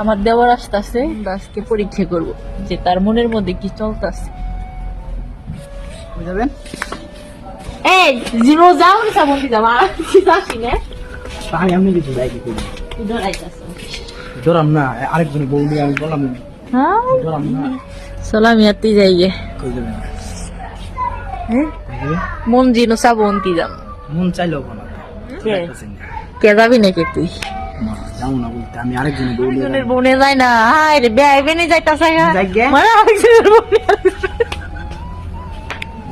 আমার দেওয়ার আসতেছে, আজকে পরীক্ষা করব যে তার মনের মধ্যে কি চলতেছে। বুঝাবেন এই জিরো যাও না সাবন দি যাও আর কি আসি না আমি কিছু যাই কি করি তুই ধরাইতাছ ধরাম না আরেকজন বউ নিয়ে আমি বললাম হ্যাঁ ধরাম না চল আমি আতি যাই গে কই যাবেন হ্যাঁ কই যাবেন মন জিনো সাবন দি যাম মন চাইলেও কোনো কে কে যাবি নাকি তুই যাও না বলতে আমি আরেকজন বউ নিয়ে জনের বনে যায় না হাই রে বেআইবেনি যাইতাছে যাইগে? মানে আরেকজনের বনে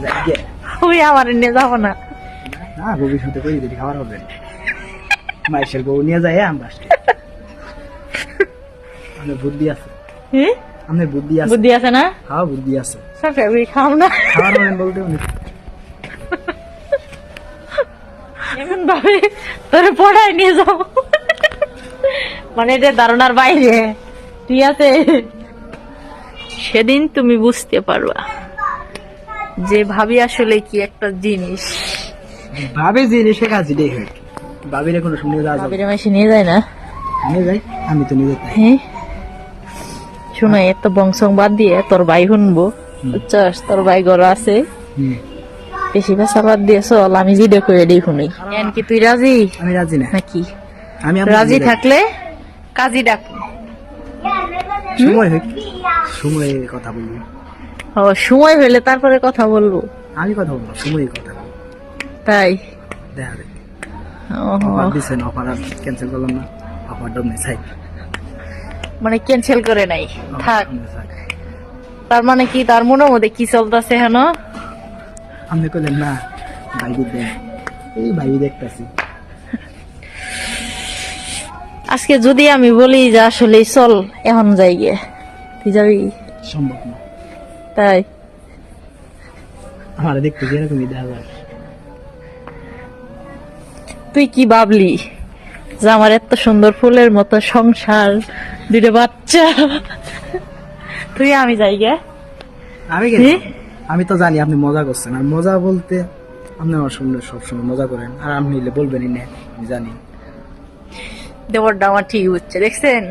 যাইগে ওই আমার নিয়ে যাবো না না ভবিষ্যতে কই দিদি খাবার হবে মাইশের বউ নিয়ে যায় আমরা আমার বুদ্ধি আছে হ্যাঁ আমার বুদ্ধি আছে বুদ্ধি আছে না হ্যাঁ বুদ্ধি আছে সব ফেভারিট খাও না খাবার হবে বলতে অনেক এমন ভাবে তোরে পড়ায় নিয়ে যাও মানে এটা ধারণার বাইরে ঠিক আছে সেদিন তুমি বুঝতে পারবা যে ভাবি আসলে কি একটা জিনিস। ভাবে যে রেখে কাজই দেখ ভাবিরে কোনো শুনে যাওয়া যাবে ভাবির মাসে নিয়ে যায় না নিয়ে যাই আমি তো নিয়ে যাই হ্যাঁ শোনো এত বংশং বাদ দিয়ে তোর ভাই শুনবো বুঝছস তোর ভাই ঘর আছে বেশি ভাষা বাদ দিয়ে চল আমি জিডে করে দিই শুনি কি তুই রাজি আমি রাজি না নাকি আমি রাজি থাকলে কাজী ডাক সময় হোক সময়ে কথা বলবো ও সময় হইলে তারপরে কথা বলবো আমি কথা বলবো সময়ে কথা বলবো তাই দেখা যাক ওহো, অফার দিচ্ছেন অফার আর ক্যান্সেল করলাম না অফার ডব নেই সাই মানে ক্যান্সেল করে নাই থাক তার মানে কি তার মনের মধ্যে কি চলতেছে হেন আপনি কইলেন না ভাইবি দেন এই ভাইবি দেখতেছি আজকে যদি আমি বলি যে আসলে চল এখন যাই গিয়ে তুই যাবি সম্ভব না তাই আমার দেখতে যেরকমই দেখা যায় তুই কি ভাবলি যে আমার এত সুন্দর ফুলের মতো সংসার দুটো বাচ্চা তুই আমি যাই গে আমি কেন আমি তো জানি আপনি মজা করছেন আর মজা বলতে আপনি আমার সঙ্গে সবসময় মজা করেন আর আপনি নিলে বলবেনই না আমি জানি দেবরটা আমার ঠিক হচ্ছে দেখছেন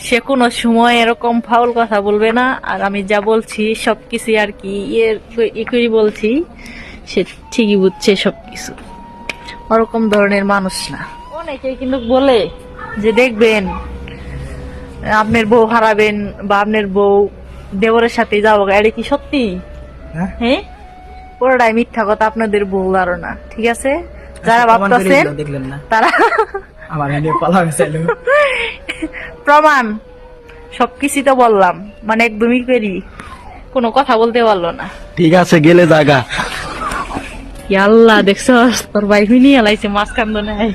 সে কোনো সময় এরকম ফাউল কথা বলবে না আর আমি যা বলছি সবকিছু আর কি একই বলছি সে ঠিকই বুঝছে সবকিছু ওরকম ধরনের মানুষ না অনেকে কিন্তু বলে যে দেখবেন আপনার বউ হারাবেন বা আপনার বউ দেবরের সাথে যাবো এটা কি সত্যি হ্যাঁ হ্যাঁ পুরোটাই মিথ্যা কথা আপনাদের ভুল ধারণা ঠিক আছে যারা ভাবতেছেন দেখলেন না তারা আমার নিয়ে পালা গেছিল প্রমাণ সবকিছু তো বললাম মানে একদমই করি কোনো কথা বলতে পারলো না ঠিক আছে গেলে জায়গা আল্লাহ দেখছো তোর ভাই নিয়ে এলাইছে মাছ কান্দ নাই